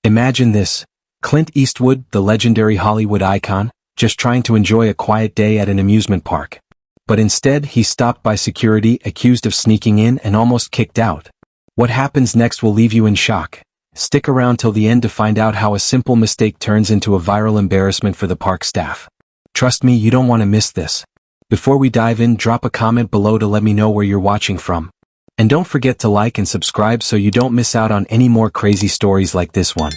Imagine this. Clint Eastwood, the legendary Hollywood icon, just trying to enjoy a quiet day at an amusement park. But instead, he's stopped by security, accused of sneaking in, and almost kicked out. What happens next will leave you in shock. Stick around till the end to find out how a simple mistake turns into a viral embarrassment for the park staff. Trust me, you don't want to miss this. Before we dive in, drop a comment below to let me know where you're watching from. And don't forget to like and subscribe so you don't miss out on any more crazy stories like this one.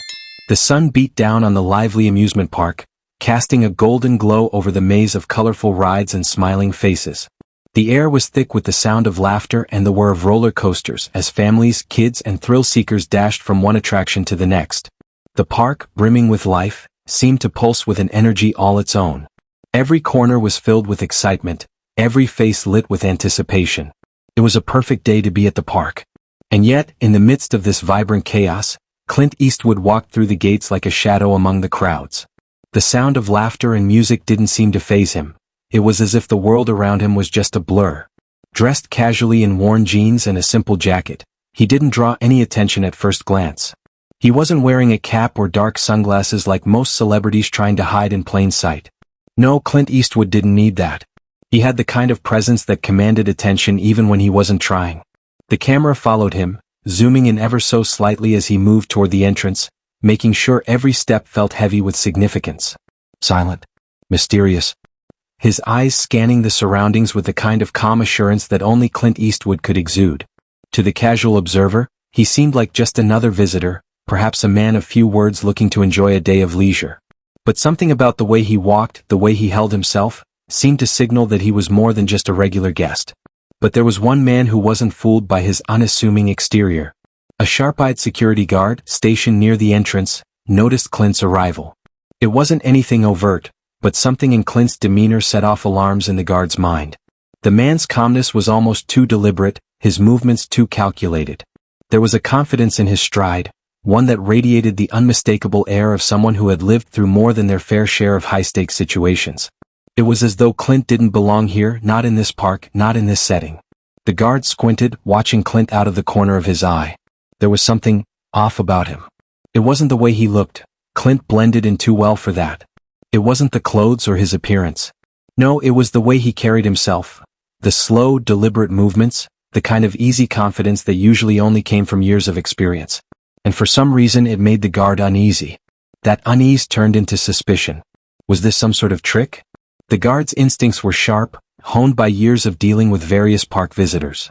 The sun beat down on the lively amusement park, casting a golden glow over the maze of colorful rides and smiling faces. The air was thick with the sound of laughter and the whir of roller coasters as families, kids, and thrill-seekers dashed from one attraction to the next. The park, brimming with life, seemed to pulse with an energy all its own. Every corner was filled with excitement, every face lit with anticipation. It was a perfect day to be at the park. And yet, in the midst of this vibrant chaos, Clint Eastwood walked through the gates like a shadow among the crowds. The sound of laughter and music didn't seem to faze him. It was as if the world around him was just a blur. Dressed casually in worn jeans and a simple jacket, he didn't draw any attention at first glance. He wasn't wearing a cap or dark sunglasses like most celebrities trying to hide in plain sight. No, Clint Eastwood didn't need that. He had the kind of presence that commanded attention even when he wasn't trying. The camera followed him, zooming in ever so slightly as he moved toward the entrance, making sure every step felt heavy with significance. Silent. Mysterious. His eyes scanning the surroundings with the kind of calm assurance that only Clint Eastwood could exude. To the casual observer, he seemed like just another visitor, perhaps a man of few words looking to enjoy a day of leisure. But something about the way he walked, the way he held himself, seemed to signal that he was more than just a regular guest. But there was one man who wasn't fooled by his unassuming exterior. A sharp-eyed security guard, stationed near the entrance, noticed Clint's arrival. It wasn't anything overt, but something in Clint's demeanor set off alarms in the guard's mind. The man's calmness was almost too deliberate, his movements too calculated. There was a confidence in his stride, one that radiated the unmistakable air of someone who had lived through more than their fair share of high-stakes situations. It was as though Clint didn't belong here, not in this park, not in this setting. The guard squinted, watching Clint out of the corner of his eye. There was something off about him. It wasn't the way he looked. Clint blended in too well for that. It wasn't the clothes or his appearance. No, it was the way he carried himself. The slow, deliberate movements, the kind of easy confidence that usually only came from years of experience. And for some reason it made the guard uneasy. That unease turned into suspicion. Was this some sort of trick? The guard's instincts were sharp, honed by years of dealing with various park visitors.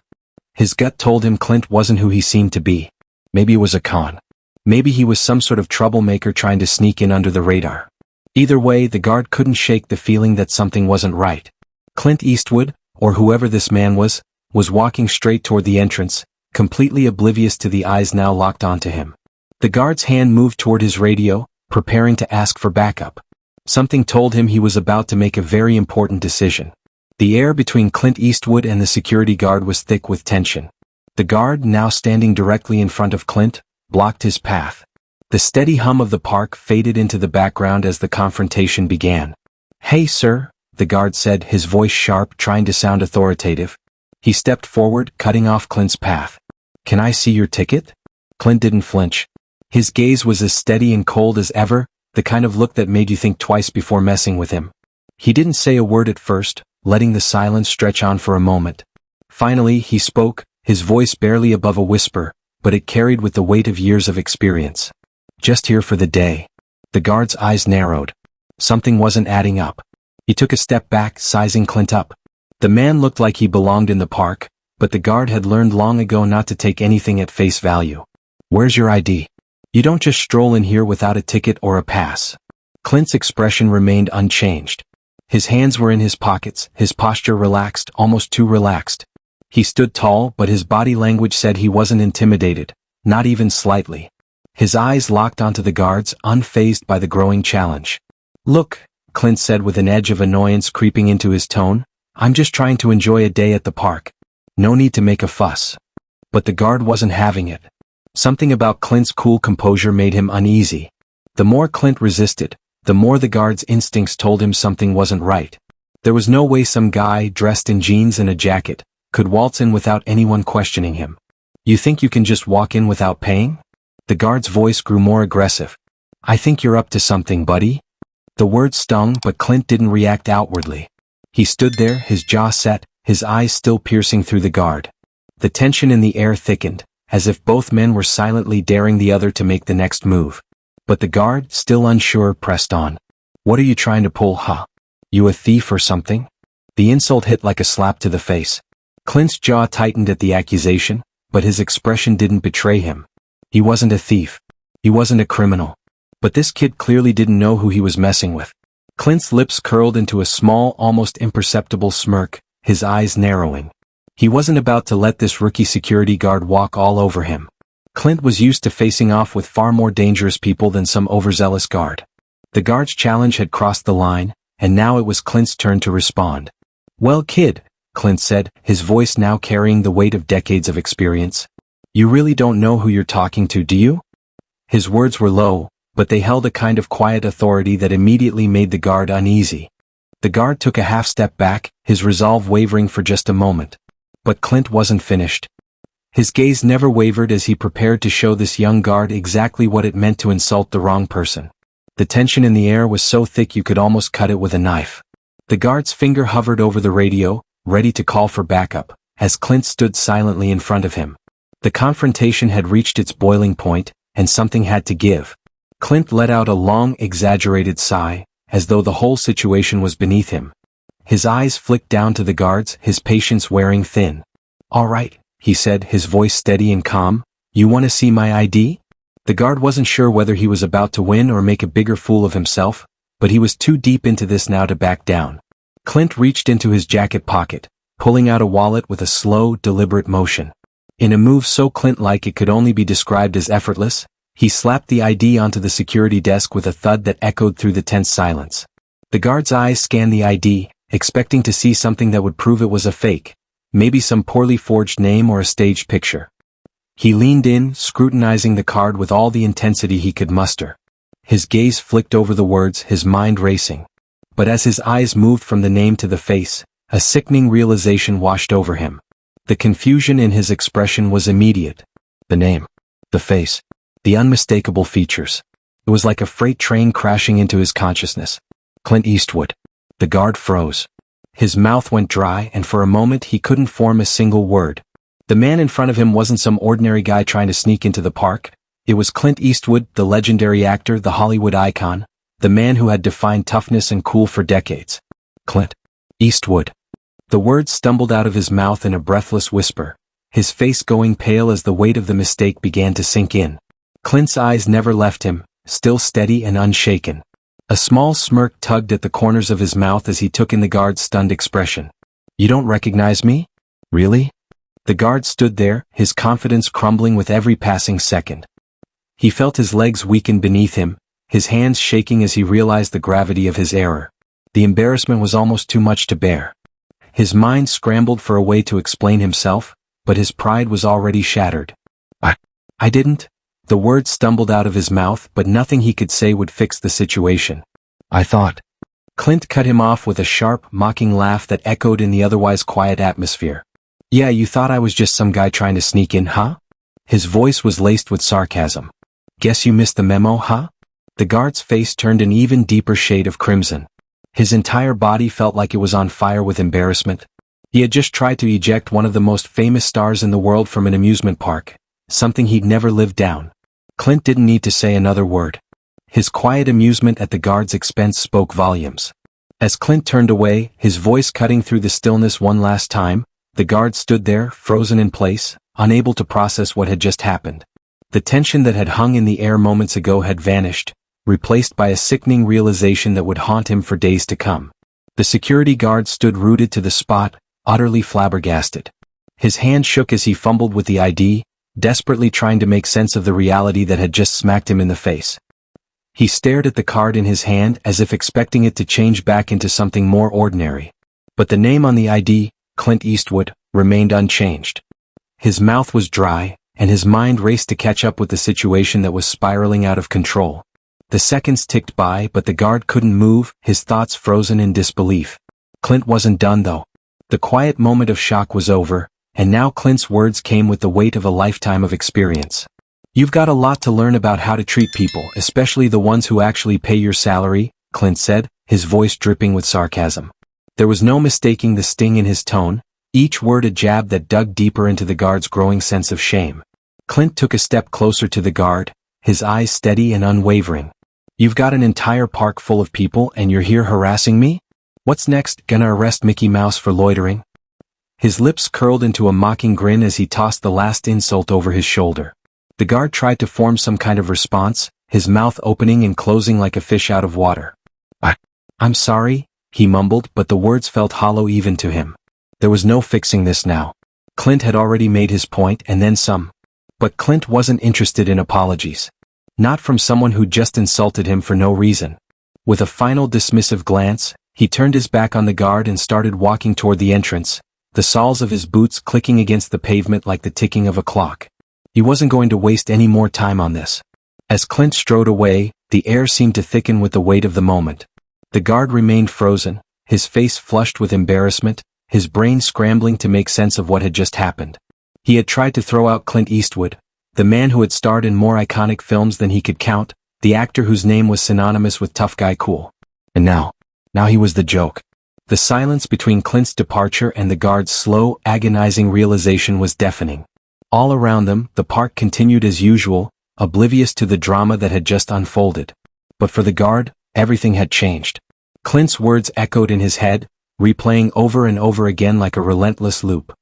His gut told him Clint wasn't who he seemed to be. Maybe it was a con. Maybe he was some sort of troublemaker trying to sneak in under the radar. Either way, the guard couldn't shake the feeling that something wasn't right. Clint Eastwood, or whoever this man was walking straight toward the entrance, completely oblivious to the eyes now locked onto him. The guard's hand moved toward his radio, preparing to ask for backup. Something told him he was about to make a very important decision. The air between Clint Eastwood and the security guard was thick with tension. The guard, now standing directly in front of Clint, blocked his path. The steady hum of the park faded into the background as the confrontation began. "Hey, sir," the guard said, his voice sharp, trying to sound authoritative. He stepped forward, cutting off Clint's path. "Can I see your ticket?" Clint didn't flinch. His gaze was as steady and cold as ever, the kind of look that made you think twice before messing with him. He didn't say a word at first, letting the silence stretch on for a moment. Finally, he spoke, his voice barely above a whisper, but it carried with the weight of years of experience. "Just here for the day." The guard's eyes narrowed. Something wasn't adding up. He took a step back, sizing Clint up. The man looked like he belonged in the park, but the guard had learned long ago not to take anything at face value. "Where's your ID? You don't just stroll in here without a ticket or a pass." Clint's expression remained unchanged. His hands were in his pockets, his posture relaxed, almost too relaxed. He stood tall, but his body language said he wasn't intimidated, not even slightly. His eyes locked onto the guards, unfazed by the growing challenge. "Look," Clint said with an edge of annoyance creeping into his tone, "I'm just trying to enjoy a day at the park. No need to make a fuss." But the guard wasn't having it. Something about Clint's cool composure made him uneasy. The more Clint resisted, the more the guard's instincts told him something wasn't right. There was no way some guy, dressed in jeans and a jacket, could waltz in without anyone questioning him. "You think you can just walk in without paying?" The guard's voice grew more aggressive. "I think you're up to something, buddy." The words stung, but Clint didn't react outwardly. He stood there, his jaw set, his eyes still piercing through the guard. The tension in the air thickened, as if both men were silently daring the other to make the next move. But the guard, still unsure, pressed on. "What are you trying to pull, huh? You a thief or something?" The insult hit like a slap to the face. Clint's jaw tightened at the accusation, but his expression didn't betray him. He wasn't a thief. He wasn't a criminal. But this kid clearly didn't know who he was messing with. Clint's lips curled into a small, almost imperceptible smirk, his eyes narrowing. He wasn't about to let this rookie security guard walk all over him. Clint was used to facing off with far more dangerous people than some overzealous guard. The guard's challenge had crossed the line, and now it was Clint's turn to respond. "Well, kid," Clint said, his voice now carrying the weight of decades of experience. "You really don't know who you're talking to, do you?" His words were low, but they held a kind of quiet authority that immediately made the guard uneasy. The guard took a half step back, his resolve wavering for just a moment. But Clint wasn't finished. His gaze never wavered as he prepared to show this young guard exactly what it meant to insult the wrong person. The tension in the air was so thick you could almost cut it with a knife. The guard's finger hovered over the radio, ready to call for backup, as Clint stood silently in front of him. The confrontation had reached its boiling point, and something had to give. Clint let out a long, exaggerated sigh, as though the whole situation was beneath him. His eyes flicked down to the guards, his patience wearing thin. "All right," he said, his voice steady and calm. "You want to see my ID?" The guard wasn't sure whether he was about to win or make a bigger fool of himself, but he was too deep into this now to back down. Clint reached into his jacket pocket, pulling out a wallet with a slow, deliberate motion. In a move so Clint-like it could only be described as effortless, he slapped the ID onto the security desk with a thud that echoed through the tense silence. The guard's eyes scanned the ID, expecting to see something that would prove it was a fake, maybe some poorly forged name or a staged picture. He leaned in, scrutinizing the card with all the intensity he could muster. His gaze flicked over the words, his mind racing. But as his eyes moved from the name to the face, a sickening realization washed over him. The confusion in his expression was immediate. The name, the face, the unmistakable features. It was like a freight train crashing into his consciousness. Clint Eastwood. The guard froze. His mouth went dry, and for a moment he couldn't form a single word. The man in front of him wasn't some ordinary guy trying to sneak into the park. It was Clint Eastwood, the legendary actor, the Hollywood icon, the man who had defined toughness and cool for decades. Clint Eastwood. The words stumbled out of his mouth in a breathless whisper, his face going pale as the weight of the mistake began to sink in. Clint's eyes never left him, still steady and unshaken. A small smirk tugged at the corners of his mouth as he took in the guard's stunned expression. "You don't recognize me? Really?" The guard stood there, his confidence crumbling with every passing second. He felt his legs weaken beneath him, his hands shaking as he realized the gravity of his error. The embarrassment was almost too much to bear. His mind scrambled for a way to explain himself, but his pride was already shattered. I didn't." The words stumbled out of his mouth, but nothing he could say would fix the situation. "I thought." Clint cut him off with a sharp, mocking laugh that echoed in the otherwise quiet atmosphere. "Yeah, you thought I was just some guy trying to sneak in, huh?" His voice was laced with sarcasm. "Guess you missed the memo, huh?" The guard's face turned an even deeper shade of crimson. His entire body felt like it was on fire with embarrassment. He had just tried to eject one of the most famous stars in the world from an amusement park, something he'd never lived down. Clint didn't need to say another word. His quiet amusement at the guard's expense spoke volumes. As Clint turned away, his voice cutting through the stillness one last time, the guard stood there, frozen in place, unable to process what had just happened. The tension that had hung in the air moments ago had vanished, replaced by a sickening realization that would haunt him for days to come. The security guard stood rooted to the spot, utterly flabbergasted. His hand shook as he fumbled with the ID, desperately trying to make sense of the reality that had just smacked him in the face. He stared at the card in his hand as if expecting it to change back into something more ordinary. But the name on the ID, Clint Eastwood, remained unchanged. His mouth was dry, and his mind raced to catch up with the situation that was spiraling out of control. The seconds ticked by, but the guard couldn't move, his thoughts frozen in disbelief. Clint wasn't done though. The quiet moment of shock was over, and now Clint's words came with the weight of a lifetime of experience. You've got a lot to learn about how to treat people, especially the ones who actually pay your salary, Clint said, his voice dripping with sarcasm. There was no mistaking the sting in his tone, each word a jab that dug deeper into the guard's growing sense of shame. Clint took a step closer to the guard, his eyes steady and unwavering. You've got an entire park full of people and you're here harassing me? What's next, gonna arrest Mickey Mouse for loitering? His lips curled into a mocking grin as he tossed the last insult over his shoulder. The guard tried to form some kind of response, his mouth opening and closing like a fish out of water. I'm sorry, he mumbled, but the words felt hollow even to him. There was no fixing this now. Clint had already made his point and then some. But Clint wasn't interested in apologies. Not from someone who just insulted him for no reason. With a final dismissive glance, he turned his back on the guard and started walking toward the entrance, the soles of his boots clicking against the pavement like the ticking of a clock. He wasn't going to waste any more time on this. As Clint strode away, the air seemed to thicken with the weight of the moment. The guard remained frozen, his face flushed with embarrassment, his brain scrambling to make sense of what had just happened. He had tried to throw out Clint Eastwood, the man who had starred in more iconic films than he could count, the actor whose name was synonymous with tough guy cool. And now he was the joke. The silence between Clint's departure and the guard's slow, agonizing realization was deafening. All around them, the park continued as usual, oblivious to the drama that had just unfolded. But for the guard, everything had changed. Clint's words echoed in his head, replaying over and over again like a relentless loop.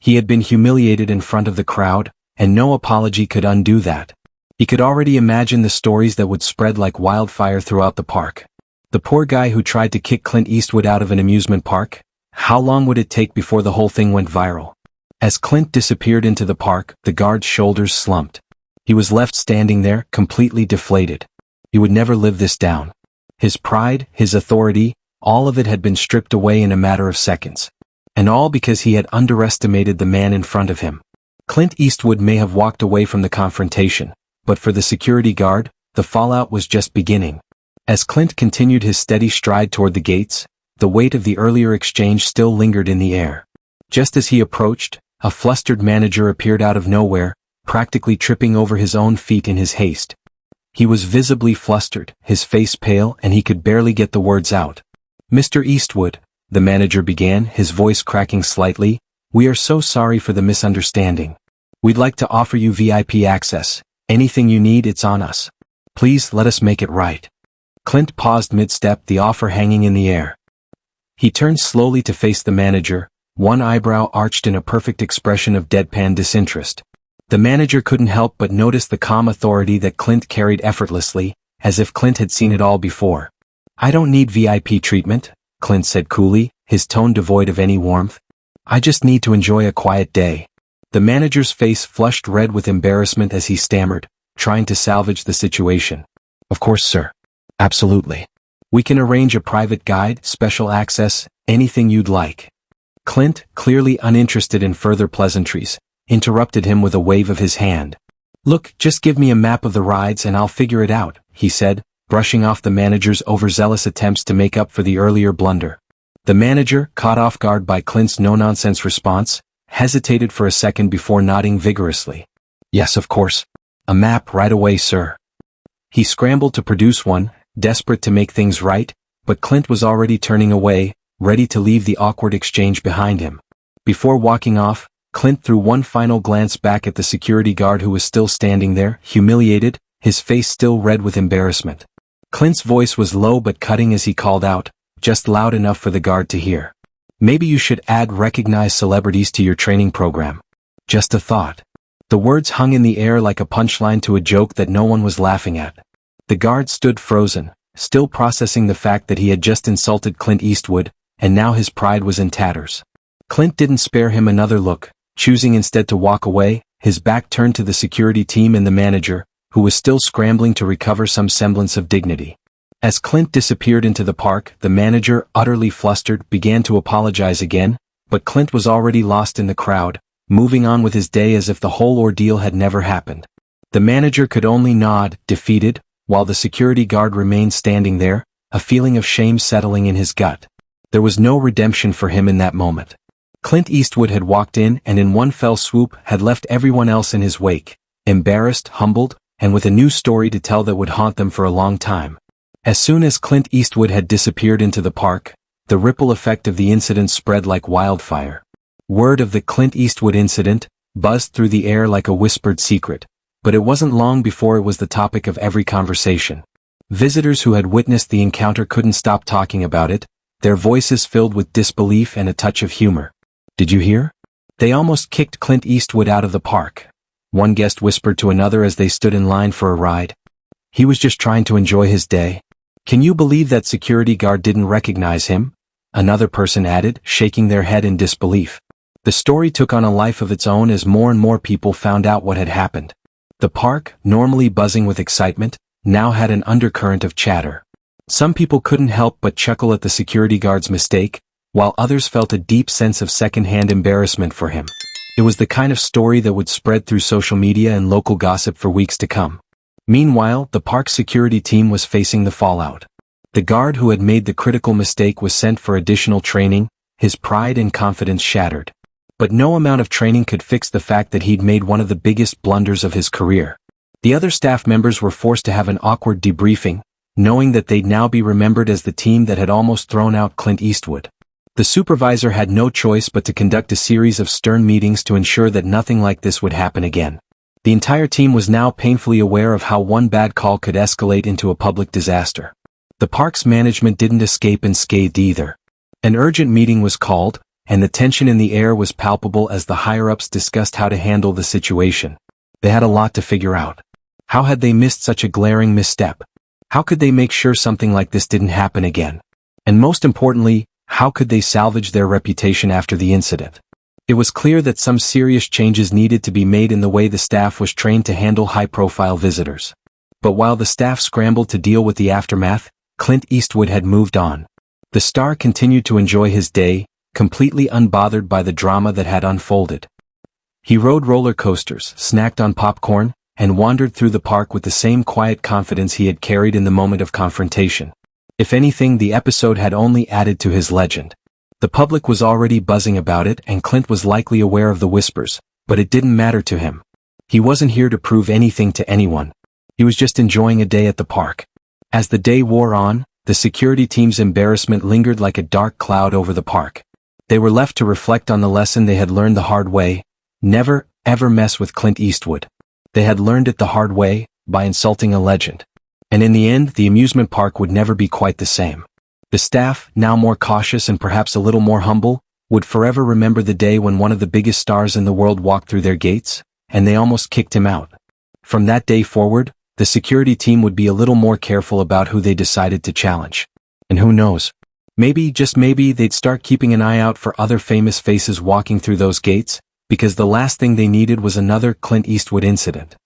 He had been humiliated in front of the crowd, and no apology could undo that. He could already imagine the stories that would spread like wildfire throughout the park. The poor guy who tried to kick Clint Eastwood out of an amusement park? How long would it take before the whole thing went viral? As Clint disappeared into the park, the guard's shoulders slumped. He was left standing there, completely deflated. He would never live this down. His pride, his authority, all of it had been stripped away in a matter of seconds. And all because he had underestimated the man in front of him. Clint Eastwood may have walked away from the confrontation, but for the security guard, the fallout was just beginning. As Clint continued his steady stride toward the gates, the weight of the earlier exchange still lingered in the air. Just as he approached, a flustered manager appeared out of nowhere, practically tripping over his own feet in his haste. He was visibly flustered, his face pale, and he could barely get the words out. "Mr. Eastwood," the manager began, his voice cracking slightly, "we are so sorry for the misunderstanding. We'd like to offer you VIP access. Anything you need, it's on us. Please let us make it right." Clint paused mid-step, the offer hanging in the air. He turned slowly to face the manager, one eyebrow arched in a perfect expression of deadpan disinterest. The manager couldn't help but notice the calm authority that Clint carried effortlessly, as if Clint had seen it all before. "I don't need VIP treatment," Clint said coolly, his tone devoid of any warmth. "I just need to enjoy a quiet day." The manager's face flushed red with embarrassment as he stammered, trying to salvage the situation. "Of course, sir. Absolutely. We can arrange a private guide, special access, anything you'd like." Clint, clearly uninterested in further pleasantries, interrupted him with a wave of his hand. "Look, just give me a map of the rides and I'll figure it out," he said, brushing off the manager's overzealous attempts to make up for the earlier blunder. The manager, caught off guard by Clint's no-nonsense response, hesitated for a second before nodding vigorously. "Yes, of course. A map right away, sir." He scrambled to produce one, desperate to make things right, but Clint was already turning away, ready to leave the awkward exchange behind him. Before walking off, Clint threw one final glance back at the security guard who was still standing there, humiliated, his face still red with embarrassment. Clint's voice was low but cutting as he called out, just loud enough for the guard to hear. "Maybe you should add recognized celebrities to your training program. Just a thought." The words hung in the air like a punchline to a joke that no one was laughing at. The guard stood frozen, still processing the fact that he had just insulted Clint Eastwood, and now his pride was in tatters. Clint didn't spare him another look, choosing instead to walk away, his back turned to the security team and the manager, who was still scrambling to recover some semblance of dignity. As Clint disappeared into the park, the manager, utterly flustered, began to apologize again, but Clint was already lost in the crowd, moving on with his day as if the whole ordeal had never happened. The manager could only nod, defeated, while the security guard remained standing there, a feeling of shame settling in his gut. There was no redemption for him in that moment. Clint Eastwood had walked in and in one fell swoop had left everyone else in his wake, embarrassed, humbled, and with a new story to tell that would haunt them for a long time. As soon as Clint Eastwood had disappeared into the park, the ripple effect of the incident spread like wildfire. Word of the Clint Eastwood incident buzzed through the air like a whispered secret, but it wasn't long before it was the topic of every conversation. Visitors who had witnessed the encounter couldn't stop talking about it, their voices filled with disbelief and a touch of humor. "Did you hear? They almost kicked Clint Eastwood out of the park," one guest whispered to another as they stood in line for a ride. "He was just trying to enjoy his day. Can you believe that security guard didn't recognize him?" another person added, shaking their head in disbelief. The story took on a life of its own as more and more people found out what had happened. The park, normally buzzing with excitement, now had an undercurrent of chatter. Some people couldn't help but chuckle at the security guard's mistake, while others felt a deep sense of second-hand embarrassment for him. It was the kind of story that would spread through social media and local gossip for weeks to come. Meanwhile, the park's security team was facing the fallout. The guard who had made the critical mistake was sent for additional training, his pride and confidence shattered. But no amount of training could fix the fact that he'd made one of the biggest blunders of his career. The other staff members were forced to have an awkward debriefing, knowing that they'd now be remembered as the team that had almost thrown out Clint Eastwood. The supervisor had no choice but to conduct a series of stern meetings to ensure that nothing like this would happen again. The entire team was now painfully aware of how one bad call could escalate into a public disaster. The park's management didn't escape unscathed either. An urgent meeting was called, and the tension in the air was palpable as the higher-ups discussed how to handle the situation. They had a lot to figure out. How had they missed such a glaring misstep? How could they make sure something like this didn't happen again? And most importantly, how could they salvage their reputation after the incident? It was clear that some serious changes needed to be made in the way the staff was trained to handle high-profile visitors. But while the staff scrambled to deal with the aftermath, Clint Eastwood had moved on. The star continued to enjoy his day, completely unbothered by the drama that had unfolded. He rode roller coasters, snacked on popcorn, and wandered through the park with the same quiet confidence he had carried in the moment of confrontation. If anything, the episode had only added to his legend. The public was already buzzing about it, and Clint was likely aware of the whispers, but it didn't matter to him. He wasn't here to prove anything to anyone. He was just enjoying a day at the park. As the day wore on, the security team's embarrassment lingered like a dark cloud over the park. They were left to reflect on the lesson they had learned the hard way: never, ever mess with Clint Eastwood. They had learned it the hard way, by insulting a legend. And in the end, the amusement park would never be quite the same. The staff, now more cautious and perhaps a little more humble, would forever remember the day when one of the biggest stars in the world walked through their gates, and they almost kicked him out. From that day forward, the security team would be a little more careful about who they decided to challenge. And who knows? Maybe, just maybe, they'd start keeping an eye out for other famous faces walking through those gates, because the last thing they needed was another Clint Eastwood incident.